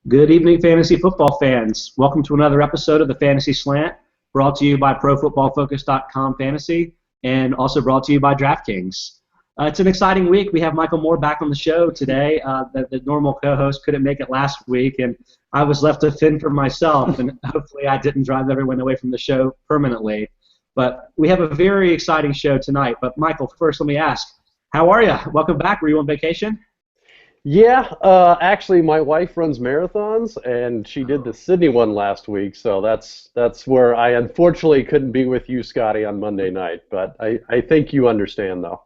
Good evening, fantasy football fans. Welcome to another episode of the Fantasy Slant, brought to you by ProFootballFocus.com Fantasy, and also brought to you by DraftKings. It's an exciting week. We have Michael Moore back on the show today. The normal co-host couldn't make it last week, and I was left to fend for myself, and hopefully I didn't drive everyone away from the show permanently. But we have a very exciting show tonight. But Michael, first let me ask, how are you? Welcome back. Were you on vacation? Yeah, actually, my wife runs marathons, and she did the Sydney one last week, so that's where I unfortunately couldn't be with you, Scotty, on Monday night. But I think you understand, though.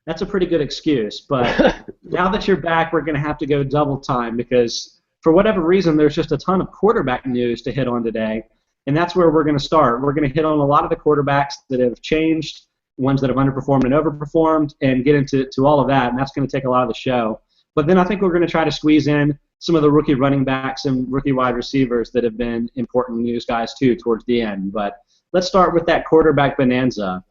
That's a pretty good excuse, but now that you're back, we're going to have to go double time because for whatever reason, there's just a ton of quarterback news to hit on today, and that's where we're going to start. We're going to hit on a lot of the quarterbacks that have changed, ones that have underperformed and overperformed, and get into all of that, and that's going to take a lot of the show. But then I think we're going to try to squeeze in some of the rookie running backs and rookie wide receivers that have been important news guys, too, towards the end. But let's start with that quarterback bonanza.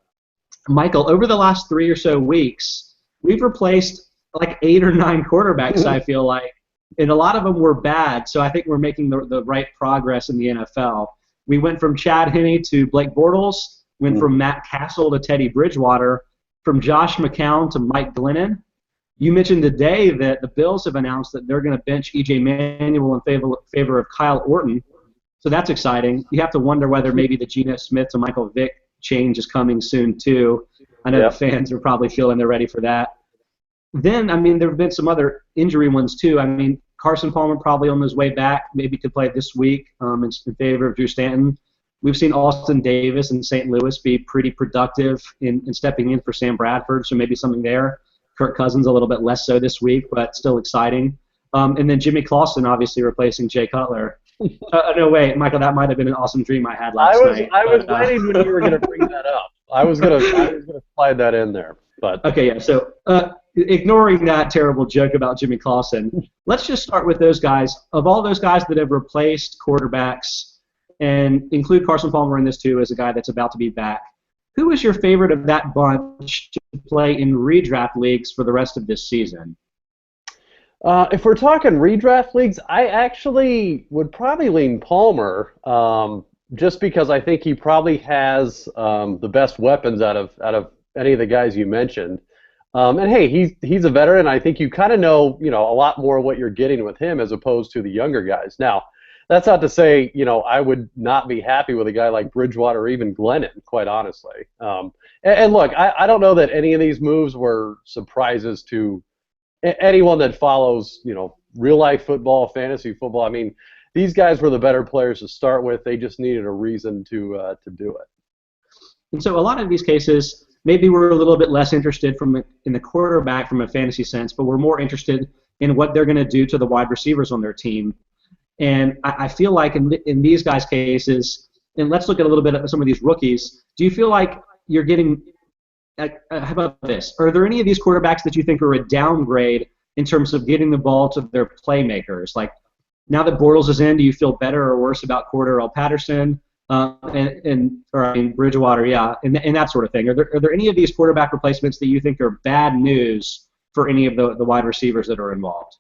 Michael, over the last 3 or so weeks, we've replaced like 8 or 9 quarterbacks, I feel like, and a lot of them were bad, so I think we're making the right progress in the NFL. We went from Chad Henne to Blake Bortles, went from Matt Castle to Teddy Bridgewater, from Josh McCown to Mike Glennon. You mentioned today that the Bills have announced that they're going to bench E.J. Manuel in favor of Kyle Orton, so that's exciting. You have to wonder whether maybe the Geno Smith to Michael Vick change is coming soon, too. I know the fans are probably feeling they're ready for that. Then, I mean, there have been some other injury ones, too. I mean, Carson Palmer probably on his way back, maybe could play this week in favor of Drew Stanton. We've seen Austin Davis in St. Louis be pretty productive in stepping in for Sam Bradford, so maybe something there. Kirk Cousins a little bit less so this week, but still exciting. And then Jimmy Clausen obviously replacing Jay Cutler. No, wait, Michael, that might have been an awesome dream I had last night. I was waiting when you were going to bring that up. I was going to slide that in there. But okay, yeah. So ignoring that terrible joke about Jimmy Clausen, let's just start with those guys. Of all those guys that have replaced quarterbacks, and include Carson Palmer in this too as a guy that's about to be back, who is your favorite of that bunch to play in redraft leagues for the rest of this season? If we're talking redraft leagues, I actually would probably lean Palmer, just because I think he probably has the best weapons out of any of the guys you mentioned. And hey, he's a veteran. I think you kind of know a lot more what you're getting with him as opposed to the younger guys. Now, that's not to say, I would not be happy with a guy like Bridgewater or even Glennon, quite honestly. And look, I don't know that any of these moves were surprises to anyone that follows, real-life football, fantasy football. I mean, these guys were the better players to start with. They just needed a reason to do it. And so a lot of these cases, maybe we're a little bit less interested in the quarterback from a fantasy sense, but we're more interested in what they're going to do to the wide receivers on their team. And I feel like in these guys' cases, and let's look at a little bit at some of these rookies, do you feel like you're getting how about this? Are there any of these quarterbacks that you think are a downgrade in terms of getting the ball to their playmakers? Like, now that Bortles is in, do you feel better or worse about Cordell Patterson Bridgewater, and that sort of thing? Are there any of these quarterback replacements that you think are bad news for any of the wide receivers that are involved?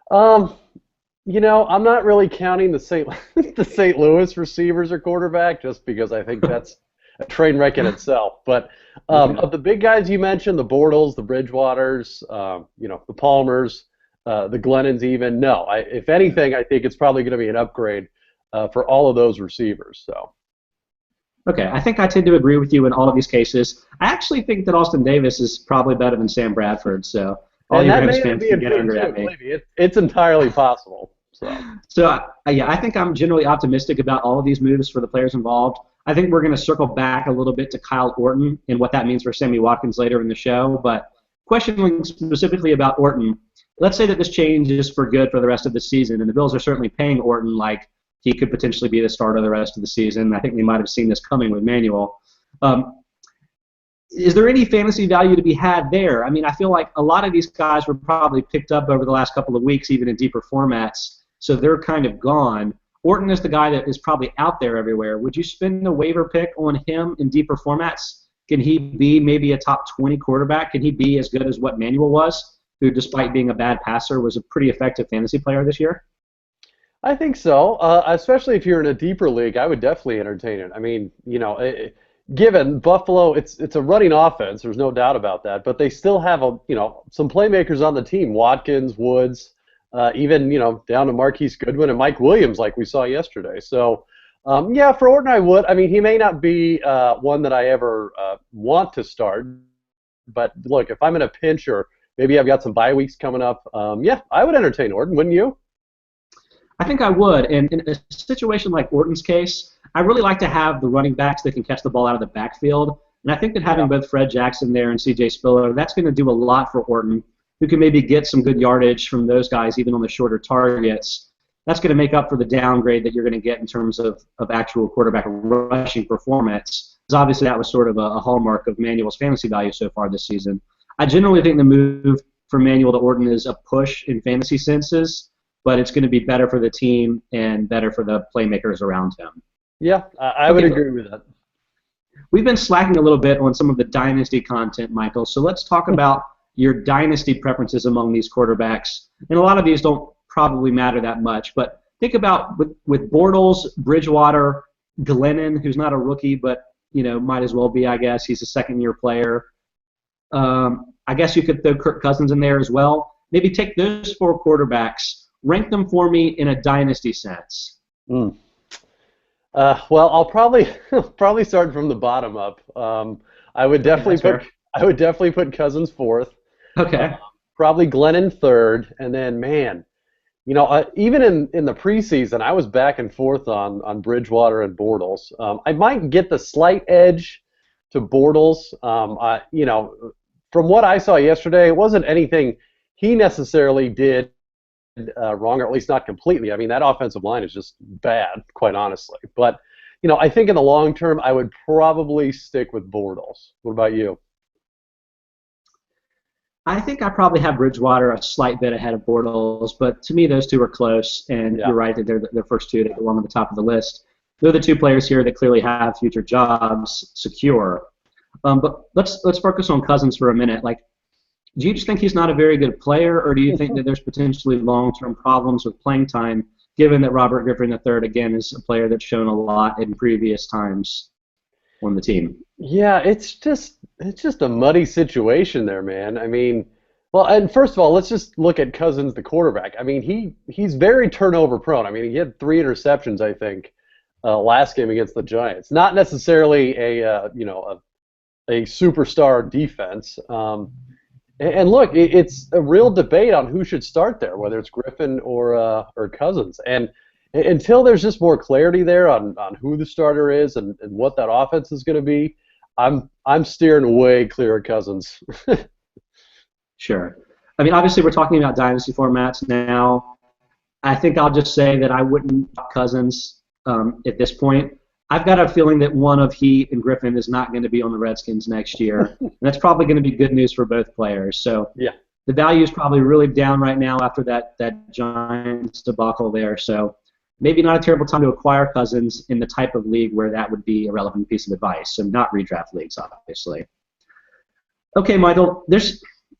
I'm not really counting the St. Louis receivers or quarterback just because I think that's a train wreck in itself. But of the big guys you mentioned, the Bortles, the Bridgewaters, the Palmers, the Glennons even, no. If anything, I think it's probably going to be an upgrade for all of those receivers. So. Okay, I think I tend to agree with you in all of these cases. I actually think that Austin Davis is probably better than Sam Bradford, so all you Rams fans can get angry at me. It's entirely possible. So I think I'm generally optimistic about all of these moves for the players involved. I think we're going to circle back a little bit to Kyle Orton and what that means for Sammy Watkins later in the show. But questioning specifically about Orton, let's say that this change is for good for the rest of the season, and the Bills are certainly paying Orton like he could potentially be the starter the rest of the season. I think we might have seen this coming with Manuel. Is there any fantasy value to be had there? I mean, I feel like a lot of these guys were probably picked up over the last couple of weeks, even in deeper formats. So they're kind of gone. Orton is the guy that is probably out there everywhere. Would you spend a waiver pick on him in deeper formats? Can he be maybe a top 20 quarterback? Can he be as good as what Manuel was, who, despite being a bad passer, was a pretty effective fantasy player this year? I think so, especially if you're in a deeper league. I would definitely entertain it. I mean, given Buffalo, it's a running offense. There's no doubt about that. But they still have some playmakers on the team: Watkins, Woods, even down to Marquise Goodwin and Mike Williams, like we saw yesterday. So, yeah, for Orton, I would. I mean, he may not be one that I ever want to start. But look, if I'm in a pinch or maybe I've got some bye weeks coming up, yeah, I would entertain Orton, wouldn't you? I think I would. And in a situation like Orton's case, I really like to have the running backs that can catch the ball out of the backfield. And I think that having both Fred Jackson there and C.J. Spiller, that's going to do a lot for Orton, who can maybe get some good yardage from those guys, even on the shorter targets. That's going to make up for the downgrade that you're going to get in terms of actual quarterback rushing performance. Because obviously that was sort of a hallmark of Manuel's fantasy value so far this season. I generally think the move from Manuel to Orton is a push in fantasy senses, but it's going to be better for the team and better for the playmakers around him. Yeah, I would agree with that. We've been slacking a little bit on some of the dynasty content, Michael, so let's talk about your dynasty preferences among these quarterbacks. And a lot of these don't probably matter that much, but think about with Bortles, Bridgewater, Glennon, who's not a rookie, but might as well be, I guess. He's a second-year player. I guess you could throw Kirk Cousins in there as well. Maybe take those four quarterbacks, rank them for me in a dynasty sense. Well, I'll probably start from the bottom up. I would definitely put Cousins fourth. Okay. Probably Glennon third, and then even in the preseason, I was back and forth on Bridgewater and Bortles. I might get the slight edge to Bortles. From what I saw yesterday, it wasn't anything he necessarily did wrong, or at least not completely. I mean, that offensive line is just bad, quite honestly. But, I think in the long term, I would probably stick with Bortles. What about you? I think I probably have Bridgewater a slight bit ahead of Bortles, but to me, those two are close, and You're right that they're the first two that go on the top of the list. They're the two players here that clearly have future jobs secure. But let's focus on Cousins for a minute. Do you just think he's not a very good player, or do you think that there's potentially long-term problems with playing time, given that Robert Griffin III, again, is a player that's shown a lot in previous times on the team? Yeah, it's just a muddy situation there, man. I mean, well, and first of all, let's just look at Cousins, the quarterback. I mean, he's very turnover prone. I mean, he had 3 interceptions, I think, last game against the Giants. Not necessarily a superstar defense. And look, it's a real debate on who should start there, whether it's Griffin or Cousins. And until there's just more clarity there on who the starter is and what that offense is going to be, I'm steering way clear of Cousins. Sure. I mean, obviously we're talking about dynasty formats now. I think I'll just say that I wouldn't drop Cousins at this point. I've got a feeling that one of he and Griffin is not going to be on the Redskins next year. And that's probably going to be good news for both players. So yeah, the value is probably really down right now after that Giants debacle there. So maybe not a terrible time to acquire Cousins in the type of league where that would be a relevant piece of advice. So not redraft leagues, obviously. Okay, Michael,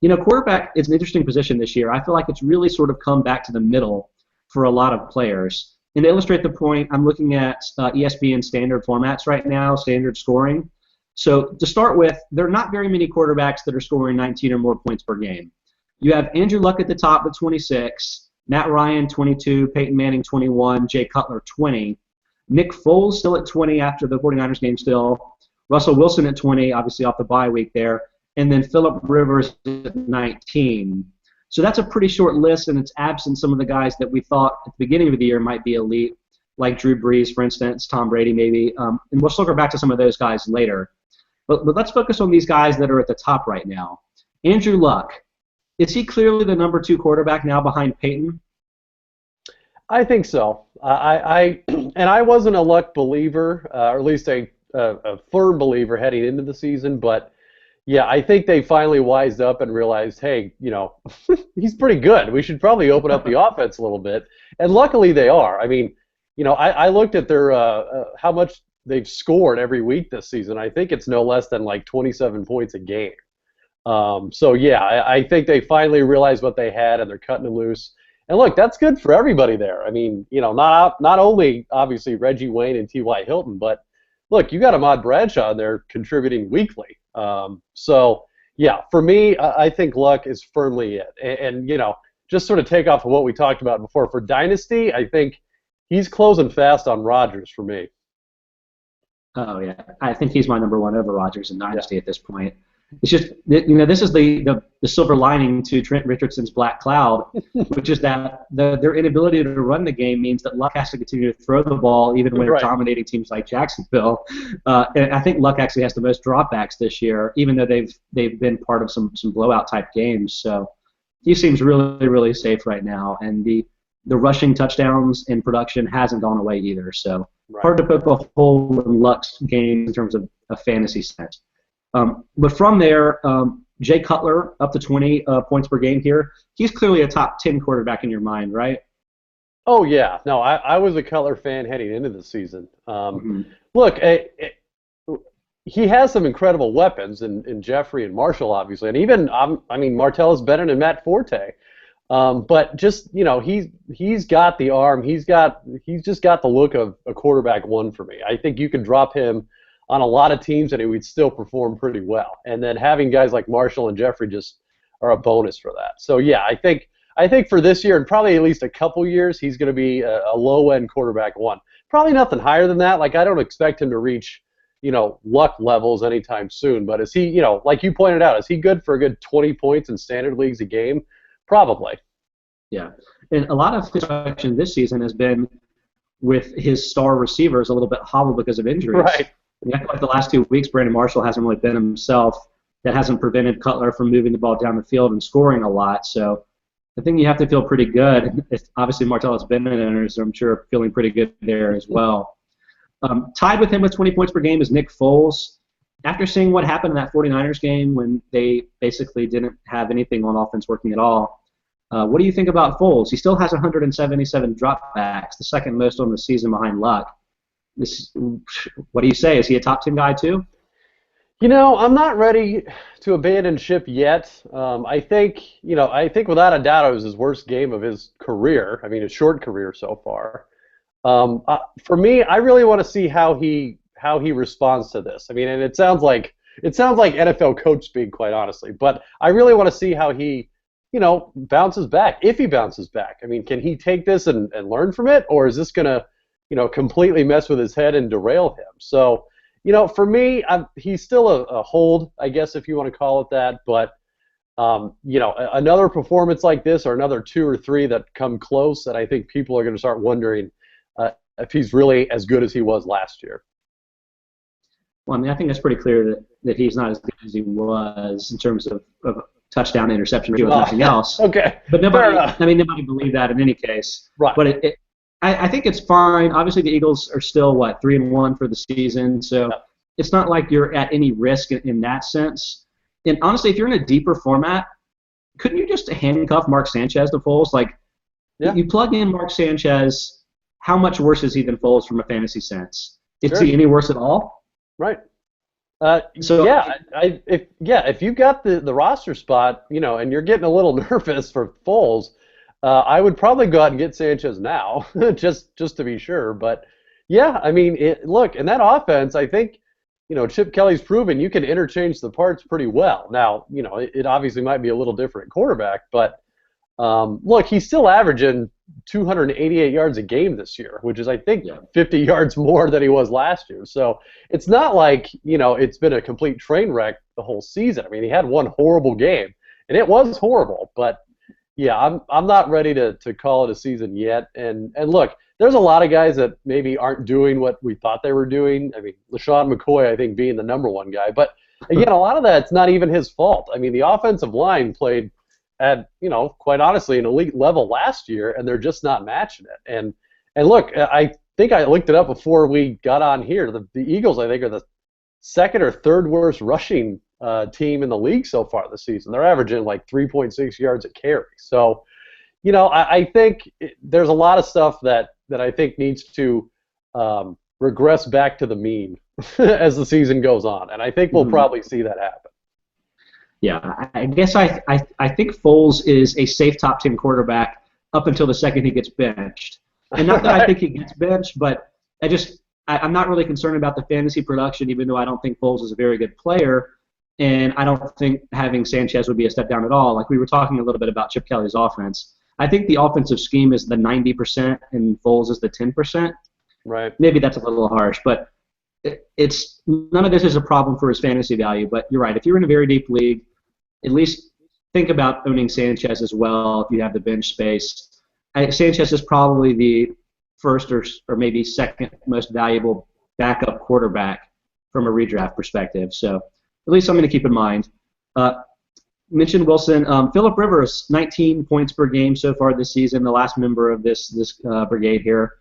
quarterback is an interesting position this year. I feel like it's really sort of come back to the middle for a lot of players. And to illustrate the point, I'm looking at ESPN standard formats right now, standard scoring. So to start with, there are not very many quarterbacks that are scoring 19 or more points per game. You have Andrew Luck at the top with 26, Matt Ryan 22, Peyton Manning 21, Jay Cutler 20, Nick Foles still at 20 after the 49ers game still, Russell Wilson at 20, obviously off the bye week there, and then Phillip Rivers at 19. So that's a pretty short list, and it's absent some of the guys that we thought at the beginning of the year might be elite, like Drew Brees, for instance, Tom Brady maybe. And we'll circle back to some of those guys later. But let's focus on these guys that are at the top right now. Andrew Luck, is he clearly the number 2 quarterback now behind Peyton? I think so. I wasn't a Luck believer, or at least a firm believer heading into the season, but yeah, I think they finally wised up and realized, hey, he's pretty good. We should probably open up the offense a little bit. And luckily they are. I mean, I looked at their how much they've scored every week this season. I think it's no less than like 27 points a game. So yeah, I think they finally realized what they had and they're cutting it loose. And look, that's good for everybody there. I mean, not only obviously Reggie Wayne and T.Y. Hilton, but look, you got Ahmad Bradshaw in there contributing weekly. So yeah, for me, I think Luck is firmly it. And just sort of take off of what we talked about before. For Dynasty, I think he's closing fast on Rodgers for me. Oh yeah, I think he's my number one over Rodgers in Dynasty at this point. It's just this is the silver lining to Trent Richardson's black cloud, which is that their inability to run the game means that Luck has to continue to throw the ball even when they're dominating teams like Jacksonville. And I think Luck actually has the most dropbacks this year, even though they've been part of some blowout type games. So he seems really, really safe right now, and the rushing touchdowns in production hasn't gone away either. So hard to poke a hole in Luck's game in terms of a fantasy sense. But from there, Jay Cutler up to 20 points per game here. He's clearly a top 10 quarterback in your mind, right? Oh yeah, no, I was a Cutler fan heading into the season. Look, he has some incredible weapons in Jeffrey and Marshall, obviously, and even Martellus Bennett and Matt Forte. But just he's got the arm. He's just got the look of a quarterback one for me. I think you could drop him on a lot of teams and he would still perform pretty well. And then having guys like Marshall and Jeffrey just are a bonus for that. So yeah, I think for this year and probably at least a couple years, he's going to be a low-end quarterback one. Probably nothing higher than that. Like I don't expect him to reach Luck levels anytime soon. But is he, like you pointed out, is he good for a good 20 points in standard leagues a game? Probably. Yeah, and a lot of his production this season has been with his star receivers a little bit hobbled because of injuries. Right. And I feel like the last 2 weeks, Brandon Marshall hasn't really been himself. That hasn't prevented Cutler from moving the ball down the field and scoring a lot. So I think you have to feel pretty good. Obviously, Martellus Bennett, so I'm sure feeling pretty good there as well. Tied with him with 20 points per game is Nick Foles. After seeing what happened in that 49ers game when they basically didn't have anything on offense working at all, what do you think about Foles? He still has 177 dropbacks, the second most on the season behind Luck. What do you say? Is he a top 10 guy too? I'm not ready to abandon ship yet. I think without a doubt it was his worst game of his career. I mean, his short career so far. For me, I really want to see how he responds to this. I mean, and it sounds like NFL coach speak, quite honestly. But I really want to see how he bounces back. If he bounces back, I mean, can he take this and learn from it, or is this going to completely mess with his head and derail him? So, for me, he's still a hold, I guess, if you want to call it that. But, another performance like this or another 2 or 3 that come close, that I think people are going to start wondering if he's really as good as he was last year. Well, I mean, I think it's pretty clear that he's not as good as he was in terms of touchdown, interception, or nothing else. Okay. But nobody believed that in any case. Right. But I think it's fine. Obviously, the Eagles are still 3-1 for the season, so it's not like you're at any risk in that sense. And honestly, if you're in a deeper format, couldn't you just handcuff Mark Sanchez to Foles? You plug in Mark Sanchez, how much worse is he than Foles from a fantasy sense? Is he any worse at all? Right. If you've got the roster spot, and you're getting a little nervous for Foles, I would probably go out and get Sanchez now, just to be sure. But yeah, I mean, look, in that offense, I think, Chip Kelly's proven you can interchange the parts pretty well. Now, it obviously might be a little different at quarterback, but look, he's still averaging 288 yards a game this year, which is, I think, 50 yards more than he was last year. So it's not like, it's been a complete train wreck the whole season. I mean, he had one horrible game, and it was horrible. But, yeah, I'm not ready to call it a season yet. And look, there's a lot of guys that maybe aren't doing what we thought they were doing. I mean, LaShawn McCoy, I think, being the number one guy. But, again, a lot of that's not even his fault. I mean, the offensive line played at, quite honestly, an elite level last year, and they're just not matching it. And look, I think I looked it up before we got on here. The Eagles, I think, are the second or third worst rushing team in the league so far this season. They're averaging 3.6 yards a carry. So, I think there's a lot of stuff that I think needs to regress back to the mean as the season goes on, and I think we'll probably see that happen. Yeah, I guess I think Foles is a safe top 10 quarterback up until the second he gets benched. And not that I think he gets benched, but I'm not really concerned about the fantasy production, even though I don't think Foles is a very good player, and I don't think having Sanchez would be a step down at all. Like we were talking a little bit about Chip Kelly's offense. I think the offensive scheme is the 90% and Foles is the 10%. Right. Maybe that's a little harsh, but it's none of this is a problem for his fantasy value. But you're right. If you're in a very deep league, at least think about owning Sanchez as well if you have the bench space. Sanchez is probably the first or maybe second most valuable backup quarterback from a redraft perspective. So at least something to keep in mind. Mentioned Wilson. Phillip Rivers, 19 points per game so far this season, the last member of this brigade here.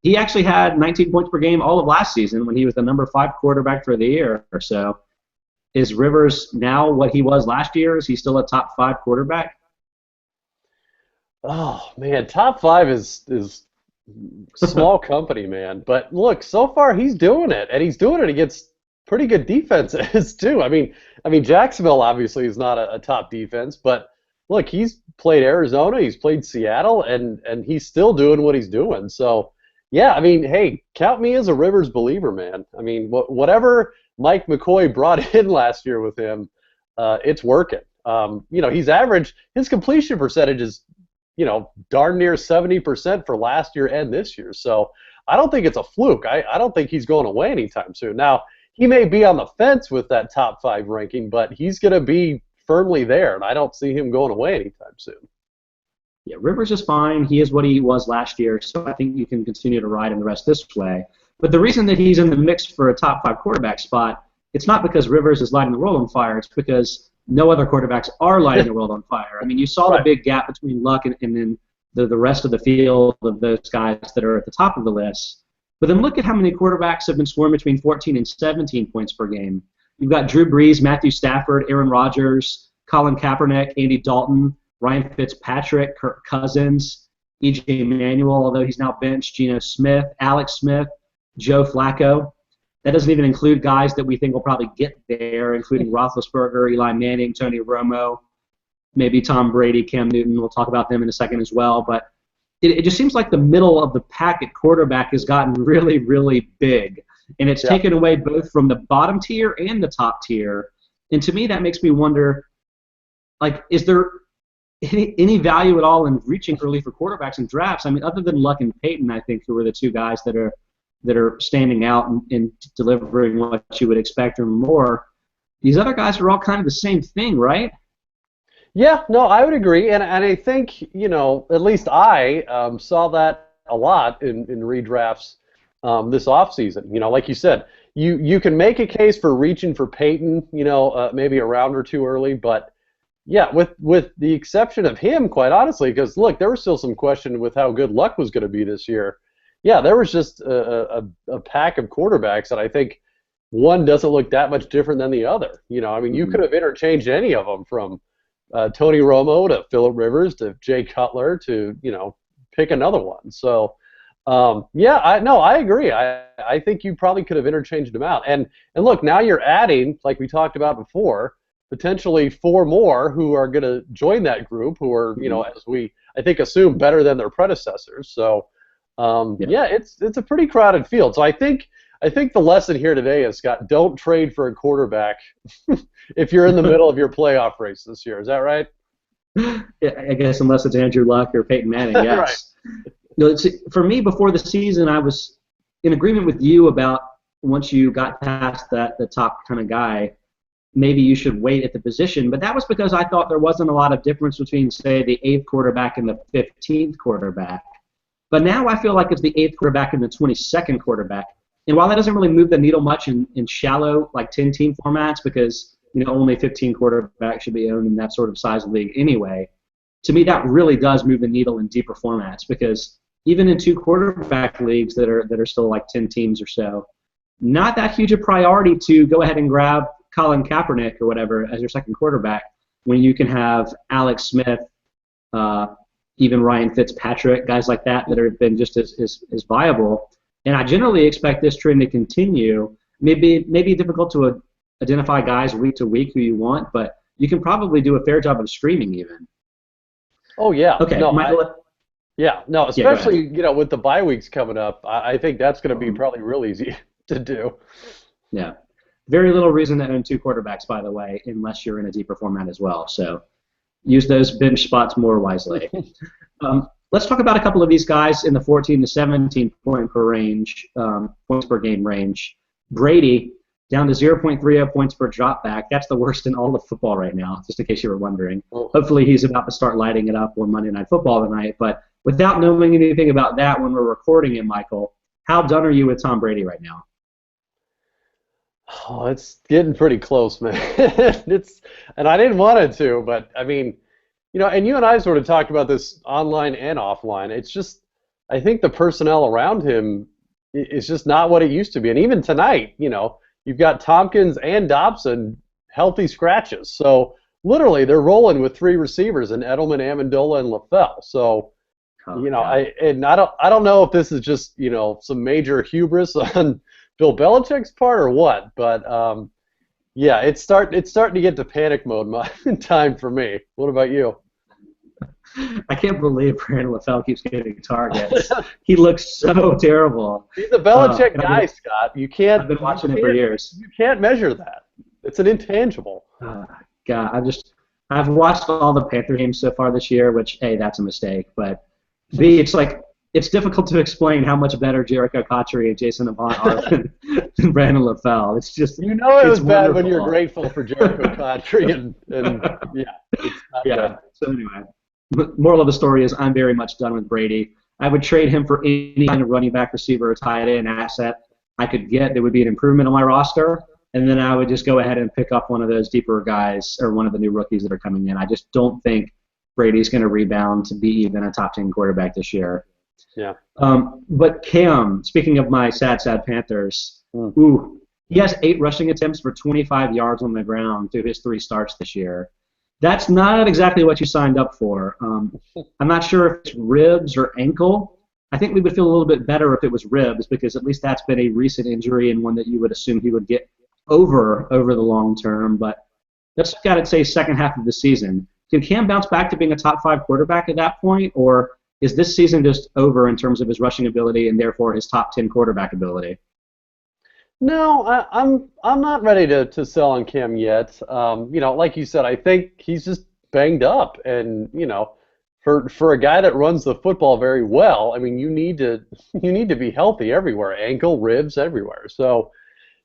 He actually had 19 points per game all of last season when he was the number 5 quarterback for the year or so. Is Rivers now what he was last year? Is he still a top 5 quarterback? Oh, man, top 5 is small company, man. But look, so far he's doing it, and he's doing it against pretty good defenses too. I mean, Jacksonville obviously is not a top defense, but look, he's played Arizona, he's played Seattle, and he's still doing what he's doing. So, yeah, I mean, hey, count me as a Rivers believer, man. I mean, whatever Mike McCoy brought in last year with him, it's working. He's averaged his completion percentage is, darn near 70% for last year and this year. So I don't think it's a fluke. I don't think he's going away anytime soon. Now, he may be on the fence with that top 5 ranking, but he's going to be firmly there, and I don't see him going away anytime soon. Yeah, Rivers is fine. He is what he was last year, so I think you can continue to ride him the rest this way. But the reason that he's in the mix for a top 5 quarterback spot, it's not because Rivers is lighting the world on fire. It's because no other quarterbacks are lighting the world on fire. I mean, you saw the big gap between Luck and then the rest of the field of those guys that are at the top of the list. But then look at how many quarterbacks have been scoring between 14 and 17 points per game. You've got Drew Brees, Matthew Stafford, Aaron Rodgers, Colin Kaepernick, Andy Dalton, Ryan Fitzpatrick, Kirk Cousins, E.J. Manuel, although he's now benched, Geno Smith, Alex Smith, Joe Flacco. That doesn't even include guys that we think will probably get there, including Roethlisberger, Eli Manning, Tony Romo, maybe Tom Brady, Cam Newton. We'll talk about them in a second as well. But it just seems like the middle of the pack at quarterback has gotten really, really big. And it's taken away both from the bottom tier and the top tier. And to me, that makes me wonder, like, is there any value at all in reaching early for quarterbacks in drafts? I mean, other than Luck and Peyton, I think, who are the 2 guys that are standing out and delivering what you would expect or more. These other guys are all kind of the same thing, right? Yeah, no, I would agree, and I think, at least I saw that a lot in redrafts this offseason. Like you said, you can make a case for reaching for Peyton, maybe a round or 2 early, but yeah, with the exception of him, quite honestly, because look, there was still some question with how good Luck was going to be this year. Yeah, there was just a pack of quarterbacks that I think one doesn't look that much different than the other. You could have interchanged any of them from Tony Romo to Phillip Rivers to Jay Cutler to, pick another one. So, I agree. I think you probably could have interchanged them out. And look, now you're adding, like we talked about before, potentially 4 more who are going to join that group who are, as we, I think, assume better than their predecessors. So, it's a pretty crowded field. So I think the lesson here today is, Scott, don't trade for a quarterback if you're in the middle of your playoff race this year. Is that right? Yeah, I guess unless it's Andrew Luck or Peyton Manning, yes. Right. For me, before the season, I was in agreement with you about once you got past the top kind of guy, maybe you should wait at the position. But that was because I thought there wasn't a lot of difference between, say, the 8th quarterback and the 15th quarterback. But now I feel like it's the 8th quarterback and the 22nd quarterback. And while that doesn't really move the needle much in shallow, like 10-team formats, because only 15 quarterbacks should be owned in that sort of size of league anyway, to me that really does move the needle in deeper formats, because even in 2 quarterback leagues that are still like 10 teams or so, not that huge a priority to go ahead and grab Colin Kaepernick or whatever as your second quarterback when you can have Alex Smith, even Ryan Fitzpatrick, guys like that have been just as viable. And I generally expect this trend to continue. Maybe difficult to identify guys week to week who you want, but you can probably do a fair job of streaming even. Oh, yeah. Okay, no, Michael. Yeah, no, Yeah, go ahead. especially with the bye weeks coming up, I think that's going to be probably real easy to do. Yeah. Very little reason to own two quarterbacks, by the way, unless you're in a deeper format as well. So use those bench spots more wisely. Let's talk about a couple of these guys in the 14 to 17 point per range, points per game range. Brady down to 0.30 points per dropback. That's the worst in all of football right now, just in case you were wondering. Hopefully he's about to start lighting it up on Monday Night Football tonight. But without knowing anything about that when we're recording it, Michael, how done are you with Tom Brady right now? Oh, it's getting pretty close, man. And I didn't want it to, but I mean, and you and I sort of talked about this online and offline. It's just, I think the personnel around him is just not what it used to be. And even tonight, you've got Tompkins and Dobson healthy scratches. So literally, they're rolling with three receivers in Edelman, Amendola, and LaFell. So, I don't know if this is just some major hubris on Bill Belichick's part or what, but yeah, it's starting to get to panic mode time for me. What about you? I can't believe Brandon LaFell keeps getting targets. He looks so terrible. He's a Belichick guy, Scott. I've been watching it for years. You can't measure that. It's an intangible. God, I've watched all the Panther games so far this year, which A, that's a mistake, but B, it's difficult to explain how much better Jericho Cotchery and Jason Avant are than Brandon LaFell. It's just it was bad when you're grateful for Jericho Cotchery and yeah, it's not bad. So anyway. Moral of the story is I'm very much done with Brady. I would trade him for any kind of running back, receiver, or tight end asset I could get that would be an improvement on my roster, and then I would just go ahead and pick up one of those deeper guys or one of the new rookies that are coming in. I just don't think Brady's going to rebound to be even a top 10 quarterback this year. Yeah. But Cam, speaking of my sad Panthers, he has 8 rushing attempts for 25 yards on the ground through his 3 starts this year. That's not exactly what you signed up for. I'm not sure if it's ribs or ankle. I think we would feel a little bit better if it was ribs because at least that's been a recent injury and one that you would assume he would get over the long term. But let's look at it, say, second half of the season. Can Cam bounce back to being a top 5 quarterback at that point, or is this season just over in terms of his rushing ability and therefore his top 10 quarterback ability? No, I'm not ready to sell on Cam yet. Like you said, I think he's just banged up, and for a guy that runs the football very well, I mean, you need to be healthy everywhere, ankle, ribs, everywhere. So,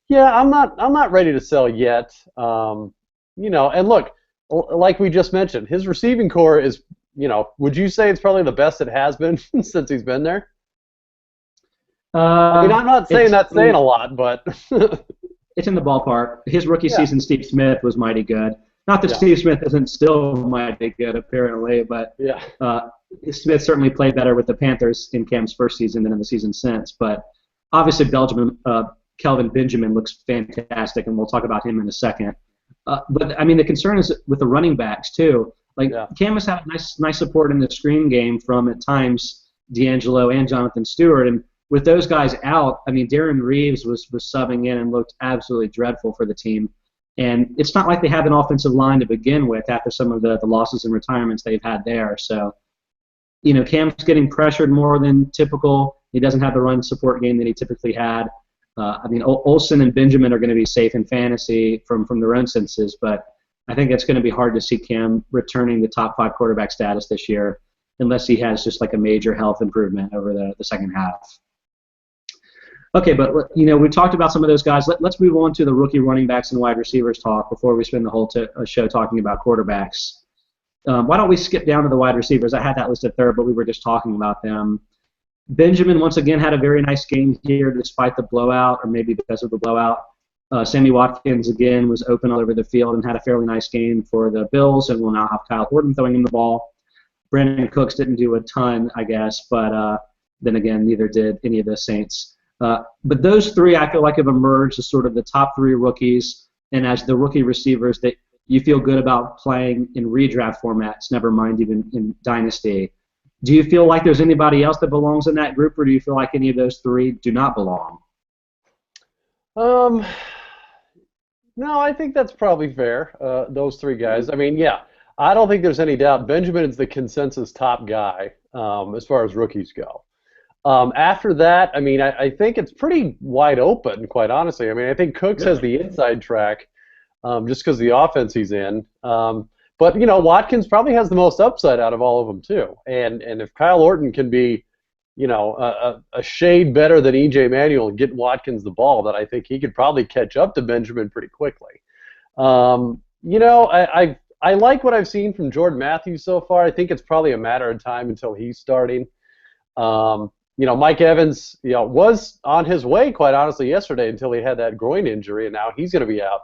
yeah, I'm not ready to sell yet. And look, like we just mentioned, his receiving core is, would you say it's probably the best it has been since he's been there? I mean, I'm not saying that's saying a lot, but it's in the ballpark. His rookie season, Steve Smith was mighty good. Not that Steve Smith isn't still mighty good, apparently, but Smith certainly played better with the Panthers in Cam's first season than in the season since. But obviously, Kelvin Benjamin looks fantastic, and we'll talk about him in a second. But I mean, the concern is with the running backs too. Cam has had nice support in the screen game from at times D'Angelo and Jonathan Stewart, and with those guys out, I mean, Darren Reeves was subbing in and looked absolutely dreadful for the team. And it's not like they have an offensive line to begin with after some of the losses and retirements they've had there. So, Cam's getting pressured more than typical. He doesn't have the run support game that he typically had. I mean, Olsen and Benjamin are going to be safe in fantasy from their own senses, but I think it's going to be hard to see Cam returning the top 5 quarterback status this year unless he has just like a major health improvement over the second half. Okay, but we talked about some of those guys. Let's move on to the rookie running backs and wide receivers talk before we spend the whole show talking about quarterbacks. Why don't we skip down to the wide receivers? I had that listed third, but we were just talking about them. Benjamin once again had a very nice game here despite the blowout, or maybe because of the blowout. Sammy Watkins again was open all over the field and had a fairly nice game for the Bills, and will now have Kyle Orton throwing him the ball. Brandon Cooks didn't do a ton, I guess, but then again, neither did any of the Saints. But those 3, I feel like, have emerged as sort of the top 3 rookies, and as the rookie receivers that you feel good about playing in redraft formats, never mind even in dynasty. Do you feel like there's anybody else that belongs in that group, or do you feel like any of those 3 do not belong? No, I think that's probably fair. Those 3 guys. I mean, I don't think there's any doubt. Benjamin is the consensus top guy as far as rookies go. After that, I mean, I think it's pretty wide open, quite honestly. I mean, I think Cooks has the inside track just because of the offense he's in. But, you know, Watkins probably has the most upside out of all of them, too. And if Kyle Orton can be, you know, a shade better than E.J. Manuel and get Watkins the ball, then I think he could probably catch up to Benjamin pretty quickly. You know, I like what I've seen from Jordan Matthews so far. I think it's probably a matter of time until he's starting. You know, Mike Evans, you know, was on his way, quite honestly, yesterday until he had that groin injury, and now he's going to be out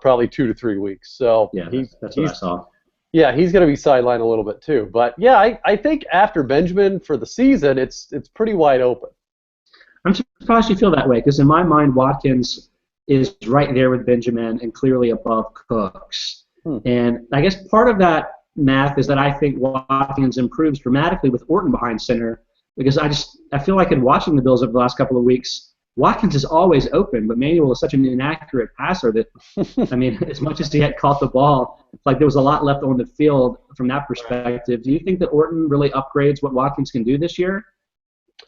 probably 2 to 3 weeks. So yeah, that's what I saw. Yeah, he's going to be sidelined a little bit too. But yeah, I think after Benjamin for the season, it's pretty wide open. I'm surprised you feel that way because in my mind, Watkins is right there with Benjamin and clearly above Cooks. And I guess part of that math is that I think Watkins improves dramatically with Orton behind center because I feel like in watching the Bills over the last couple of weeks, Watkins is always open, but Manuel is such an inaccurate passer that, I mean, as much as he had caught the ball, like there was a lot left on the field from that perspective. Do you think that Orton really upgrades what Watkins can do this year?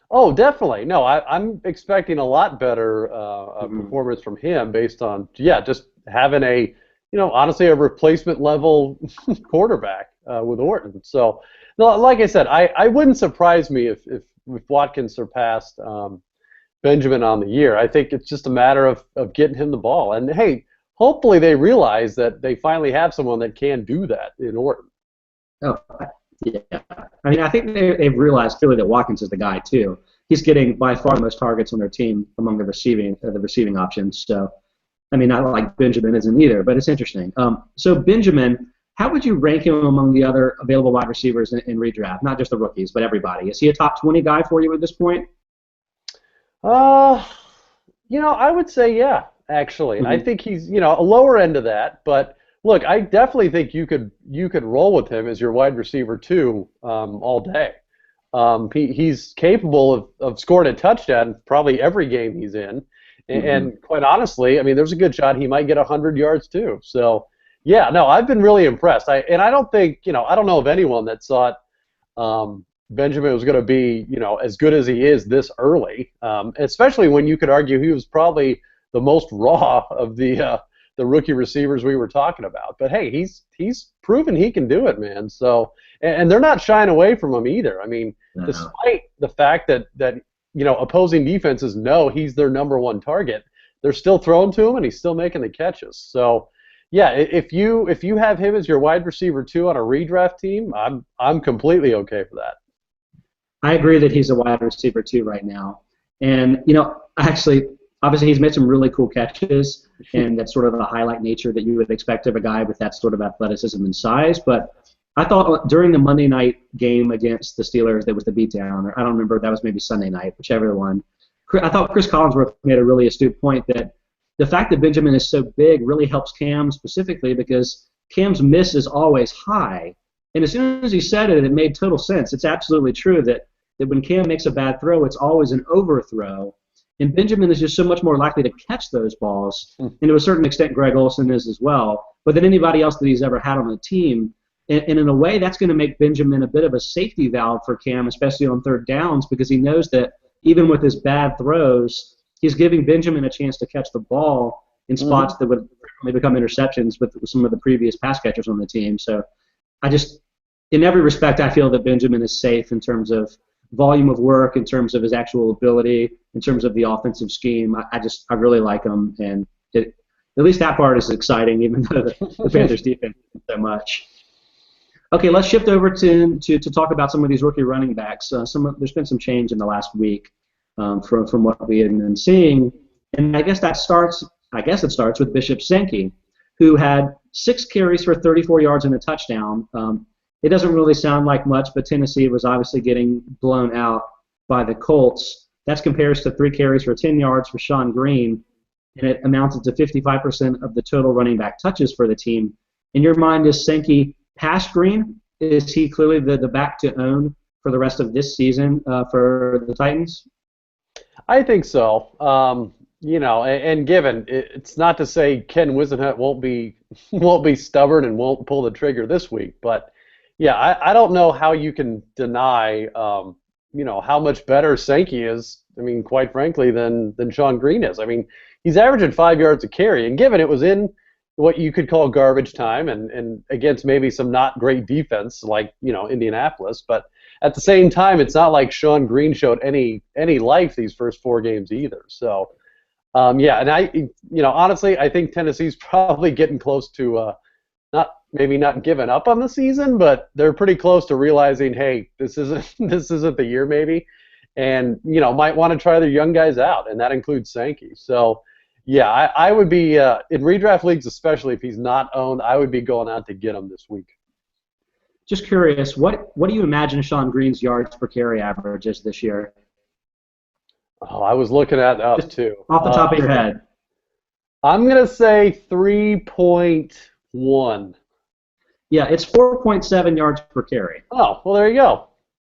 Oh, definitely. No, I'm expecting a lot better performance from him based on, just having a, you know, honestly, a replacement level quarterback with Orton. So, no, like I said, I wouldn't surprise me if Watkins surpassed Benjamin on the year. I think it's just a matter of getting him the ball. And, hey, hopefully they realize that they finally have someone that can do that in Orton. Oh, yeah. I mean, I think they've realized clearly that Watkins is the guy, too. He's getting by far the most targets on their team among the receiving options. So, I mean, not like Benjamin isn't either, but it's interesting. So, Benjamin, how would you rank him among the other available wide receivers in redraft? Not just the rookies, but everybody. Is he a top 20 guy for you at this point? You know, I would say yeah, actually. I think he's, you know, a lower end of that, but look, I definitely think you could roll with him as your wide receiver too, all day. He's capable of scoring a touchdown probably every game he's in, and quite honestly, I mean, there's a good shot he might get 100 yards too. So yeah, no, I've been really impressed. I don't think, you know, I don't know of anyone that thought Benjamin was going to be, you know, as good as he is this early, especially when you could argue he was probably the most raw of the rookie receivers we were talking about. But hey, he's proven he can do it, man. So, and they're not shying away from him either. I mean, despite the fact that you know, opposing defenses know he's their number one target, they're still throwing to him and he's still making the catches. So, yeah, if you have him as your wide receiver too on a redraft team, I'm completely okay for that. I agree that he's a wide receiver too right now. And, you know, actually, obviously he's made some really cool catches, and that's sort of the highlight nature that you would expect of a guy with that sort of athleticism and size. But I thought during the Monday night game against the Steelers, there was the beatdown, or I don't remember, that was maybe Sunday night, whichever one. I thought Chris Collinsworth made a really astute point that the fact that Benjamin is so big really helps Cam specifically because Cam's miss is always high. And as soon as he said it, it made total sense. It's absolutely true that when Cam makes a bad throw, it's always an overthrow. And Benjamin is just so much more likely to catch those balls. And to a certain extent, Greg Olsen is as well, but than anybody else that he's ever had on the team. And in a way, that's going to make Benjamin a bit of a safety valve for Cam, especially on third downs, because he knows that even with his bad throws, he's giving Benjamin a chance to catch the ball in spots that would frequently become interceptions with some of the previous pass catchers on the team. So in every respect, I feel that Benjamin is safe in terms of volume of work, in terms of his actual ability, in terms of the offensive scheme. I really like him, and at least that part is exciting, even though the Panthers defense isn't so much. Okay, let's shift over to talk about some of these rookie running backs. There's been some change in the last week from what we had been seeing, and I guess it starts with Bishop Sankey, who had 6 carries for 34 yards and a touchdown. It doesn't really sound like much, but Tennessee was obviously getting blown out by the Colts. That compares to 3 carries for 10 yards for Sean Green, and it amounted to 55% of the total running back touches for the team. In your mind, is Sankey past Green? Is he clearly the back to own for the rest of this season for the Titans? I think so. and given it's not to say Ken Whisenhunt won't be stubborn and won't pull the trigger this week, but yeah, I don't know how you can deny how much better Sankey is. I mean, quite frankly, than Sean Green is. I mean, he's averaging 5 yards a carry, and given it was in what you could call garbage time and against maybe some not great defense like Indianapolis, but at the same time, it's not like Sean Green showed any life these first 4 games either. So. Yeah, and honestly, I think Tennessee's probably getting close to not giving up on the season, but they're pretty close to realizing, hey, this isn't the year maybe, and might want to try their young guys out, and that includes Sankey. So, yeah, I would be in redraft leagues, especially if he's not owned, I would be going out to get him this week. Just curious, what do you imagine Sean Green's yards per carry average is this year? Oh, I was looking at that too. Off the top of your head. I'm going to say 3.1. Yeah, it's 4.7 yards per carry. Oh, well, there you go.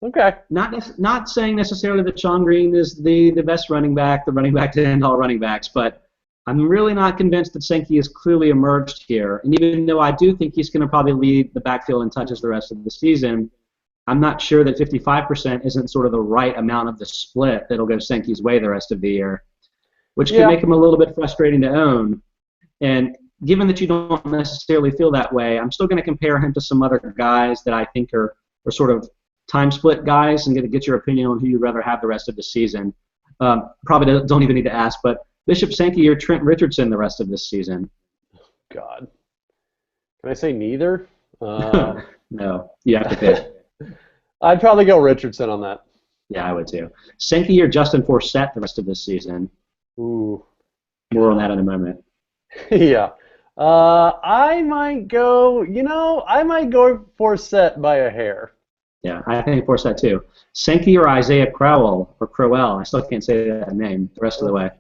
Okay. Not saying necessarily that Sean Green is the best running back, the running back to end all running backs, but I'm really not convinced that Sankey has clearly emerged here. And even though I do think he's going to probably lead the backfield in touches the rest of the season, I'm not sure that 55% isn't sort of the right amount of the split that'll go Sankey's way the rest of the year, which can make him a little bit frustrating to own. And given that you don't necessarily feel that way, I'm still going to compare him to some other guys that I think are sort of time split guys and get your opinion on who you'd rather have the rest of the season. Probably don't even need to ask, but Bishop Sankey or Trent Richardson the rest of this season? God. Can I say neither? No, you have to pick. I'd probably go Richardson on that. Yeah, I would too. Sankey or Justin Forsett the rest of this season? Ooh. More on that in a moment. Yeah. I might go Forsett by a hair. Yeah, I think Forsett too. Sankey or Isaiah Crowell or Crowell? I still can't say that name the rest of the way.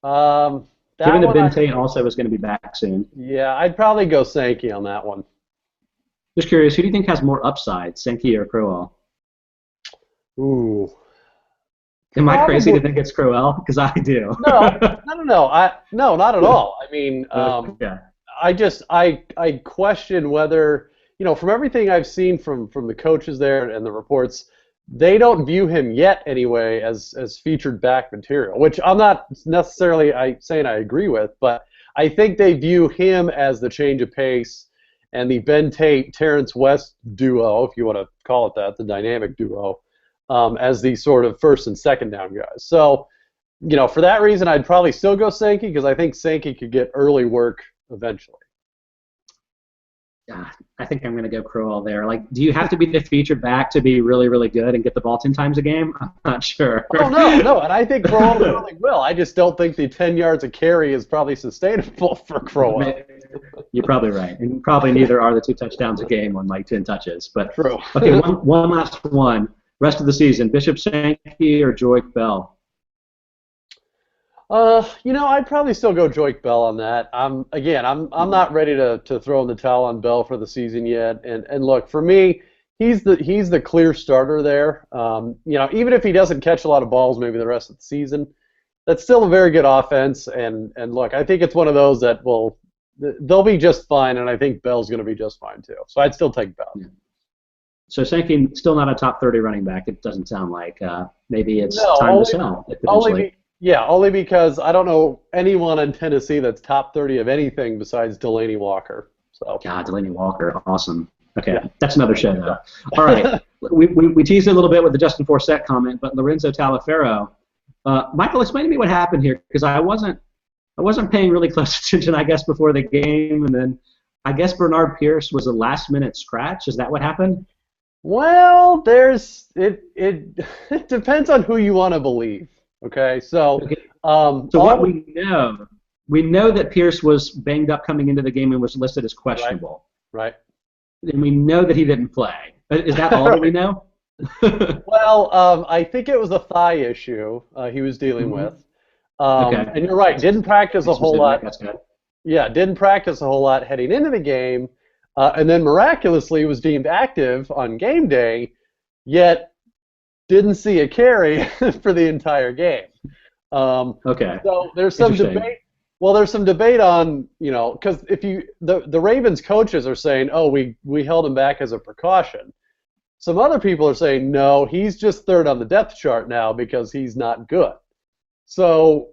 Given that Ben Tate also is going to be back soon. Yeah, I'd probably go Sankey on that one. Just curious, who do you think has more upside, Sankey or Crowell? Ooh. Am I crazy to think it's Crowell? Because I do. No, not at all. I mean, I question whether, from everything I've seen from the coaches there and the reports, they don't view him yet anyway as featured back material, which I'm not necessarily saying I agree with, but I think they view him as the change of pace and the Ben Tate, Terrence West duo, if you want to call it that, the dynamic duo, as the sort of first and second down guys. So, for that reason, I'd probably still go Sankey because I think Sankey could get early work eventually. I think I'm going to go Crowell there. Do you have to be the featured back to be really, really good and get the ball 10 times a game? I'm not sure. Oh, no, and I think Crowell really will. I just don't think the 10 yards a carry is probably sustainable for Crowell. You're probably right. And probably neither are the 2 touchdowns a game on 10 touches. But true. Okay, one last one. Rest of the season, Bishop Sankey or Joique Bell? I'd probably still go Joique Bell on that. I'm not ready to throw in the towel on Bell for the season yet. And look, for me, he's the clear starter there. Even if he doesn't catch a lot of balls maybe the rest of the season, that's still a very good offense. And look, I think it's one of those that they'll be just fine, and I think Bell's going to be just fine too. So I'd still take Bell. Yeah. So Sankey still not a top 30 running back. It doesn't sound like. Maybe it's time to sell. Only because I don't know anyone in Tennessee that's top 30 of anything besides Delanie Walker. So. God, Delanie Walker, awesome. Okay, That's another show though. All right, we teased it a little bit with the Justin Forsett comment, but Lorenzo Taliaferro. Michael, explain to me what happened here because I wasn't paying really close attention, I guess, before the game, and then I guess Bernard Pierce was a last-minute scratch. Is that what happened? Well, it depends on who you want to believe. Okay, so what we know that Pierce was banged up coming into the game and was listed as questionable. Right. And we know that he didn't play. Is that all that we know? Well, I think it was a thigh issue he was dealing with. And you're right, didn't practice a whole lot. That's good. Yeah, didn't practice a whole lot heading into the game, and then miraculously was deemed active on game day, yet didn't see a carry for the entire game. Okay. So there's some debate. Well, there's some debate on, because if the Ravens coaches are saying, oh, we held him back as a precaution. Some other people are saying, no, he's just third on the depth chart now because he's not good. So,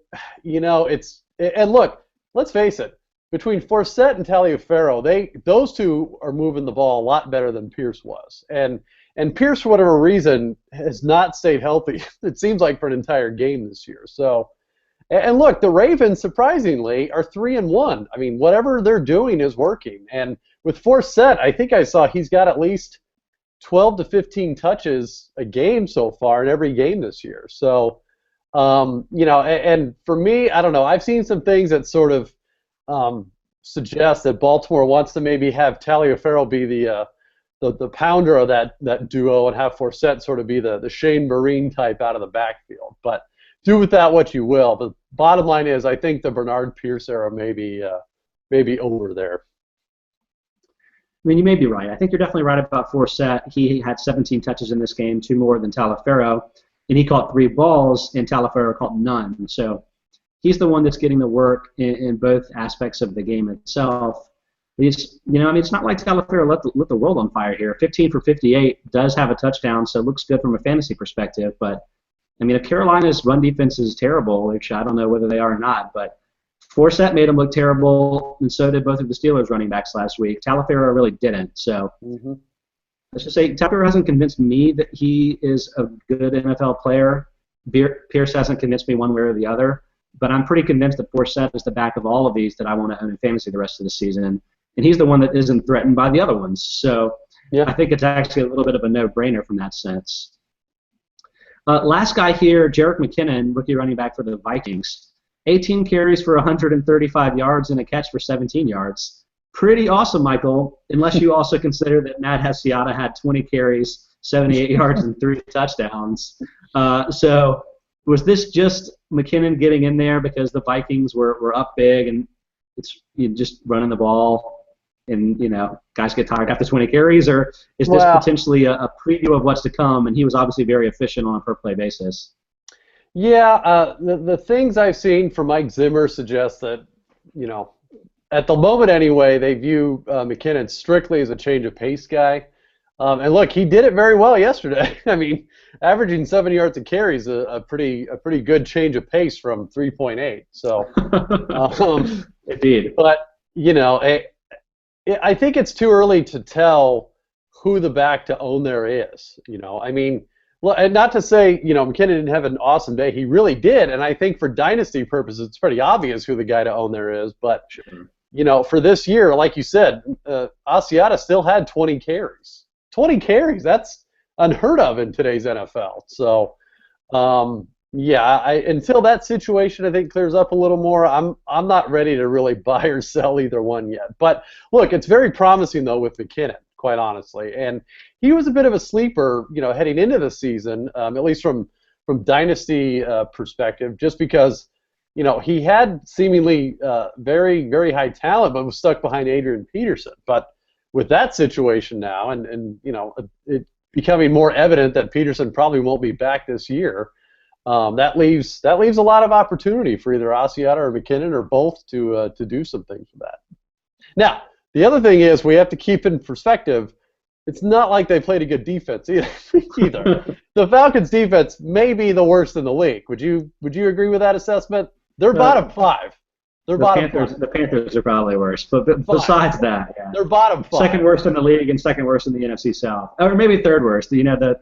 and look, let's face it, between Forsett and Taliaferro, those two are moving the ball a lot better than Pierce was. And Pierce, for whatever reason, has not stayed healthy, it seems like, for an entire game this year. So, and look, the Ravens, surprisingly, are 3-1. I mean, whatever they're doing is working. And with Forsett, I think I saw he's got at least 12 to 15 touches a game so far in every game this year. So, and for me, I don't know. I've seen some things that sort of suggest that Baltimore wants to maybe have Taliaferro be the pounder of that duo and have Forsett sort of be the Shane Marine type out of the backfield. But do with that what you will. The bottom line is, I think the Bernard Pierce era may be over there. I mean, you may be right. I think you're definitely right about Forsett. He had 17 touches in this game, 2 more than Taliaferro, and he caught 3 balls, and Taliaferro caught none. So he's the one that's getting the work in both aspects of the game itself. It's not like Taliaferro lit the world on fire here. 15 for 58 does have a touchdown, so it looks good from a fantasy perspective. But I mean, if Carolina's run defense is terrible, which I don't know whether they are or not, but Forsett made him look terrible, and so did both of the Steelers running backs last week. Taliaferro really didn't. So let's just say Taliaferro hasn't convinced me that he is a good NFL player. Pierce hasn't convinced me one way or the other. But I'm pretty convinced that Forsett is the back of all of these that I want to own in fantasy the rest of the season. And he's the one that isn't threatened by the other ones. So I think it's actually a little bit of a no-brainer from that sense. Last guy here, Jerick McKinnon, rookie running back for the Vikings. 18 carries for 135 yards and a catch for 17 yards. Pretty awesome, Michael, unless you also consider that Matt Hasiata had 20 carries, 78 yards, and 3 touchdowns. So was this just McKinnon getting in there because the Vikings were up big and it's just running the ball and, guys get tired after 20 carries? Or is this potentially a preview of what's to come? And he was obviously very efficient on a per-play basis. Yeah, the things I've seen from Mike Zimmer suggest that, at the moment anyway, they view McKinnon strictly as a change of pace guy. And look, he did it very well yesterday. I mean, averaging 7 yards a carry is a pretty good change of pace from 3.8. So, indeed. But I think it's too early to tell who the back to own there is. I mean, well, and not to say McKinnon didn't have an awesome day. He really did, and I think for dynasty purposes, it's pretty obvious who the guy to own there is. But for this year, like you said, Asiata still had 20 carries. 20 carries, that's unheard of in today's NFL. So, until that situation, I think, clears up a little more, I'm not ready to really buy or sell either one yet. But, look, it's very promising, though, with McKinnon, quite honestly. And he was a bit of a sleeper, heading into the season, at least from dynasty perspective, just because, he had seemingly very, very high talent, but was stuck behind Adrian Peterson. But with that situation now, and it becoming more evident that Peterson probably won't be back this year, that leaves a lot of opportunity for either Asiata or McKinnon or both to do some things with that. Now, the other thing is we have to keep in perspective. It's not like they played a good defense either. The Falcons' defense may be the worst in the league. Would you agree with that assessment? They're bottom 5. The Panthers are probably worse, but besides that, they're bottom 5. Second worst in the league and second worst in the NFC South, or maybe third worst. The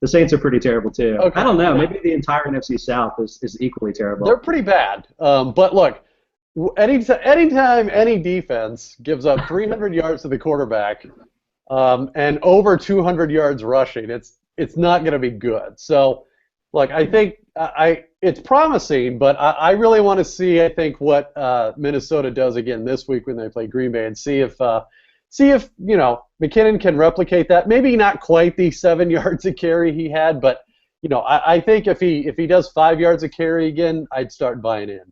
Saints are pretty terrible too. Okay. I don't know. Maybe the entire NFC South is equally terrible. They're pretty bad. But look, anytime any defense gives up 300 yards to the quarterback and over 200 yards rushing, it's not going to be good. So, look, I think it's promising, but I really want to see, I think, what Minnesota does again this week when they play Green Bay, and see if McKinnon can replicate that. Maybe not quite the 7 yards a carry he had, but I think if he does 5 yards a carry again, I'd start buying in.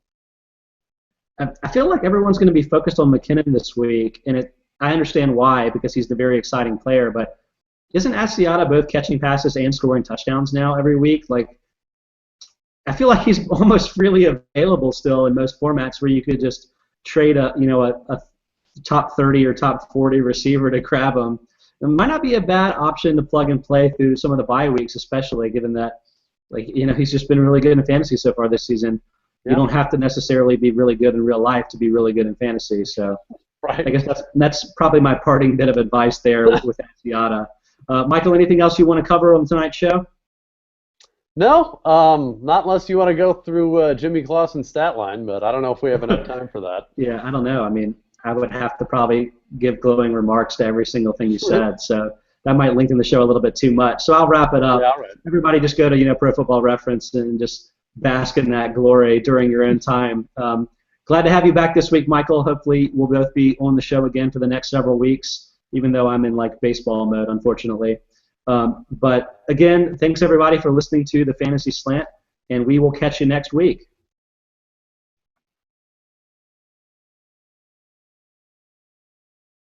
I feel like everyone's going to be focused on McKinnon this week, and I understand why, because he's the very exciting player. But isn't Asiata both catching passes and scoring touchdowns now every week? Like, I feel like he's almost freely available still in most formats where you could just trade a top 30 or top 40 receiver to grab him. It might not be a bad option to plug and play through some of the bye weeks, especially given that he's just been really good in fantasy so far this season. Yeah. You don't have to necessarily be really good in real life to be really good in fantasy. So right. I guess that's probably my parting bit of advice there with Asiata. Michael, anything else you want to cover on tonight's show? No, not unless you want to go through Jimmy Clausen's stat line, but I don't know if we have enough time for that. Yeah, I don't know. I mean, I would have to probably give glowing remarks to every single thing you said, so that might lengthen the show a little bit too much. So I'll wrap it up. Yeah, all right. Everybody just go to Pro Football Reference and just bask in that glory during your own time. Glad to have you back this week, Michael. Hopefully we'll both be on the show again for the next several weeks, even though I'm in baseball mode, unfortunately. But again, thanks everybody for listening to the Fantasy Slant, and we will catch you next week.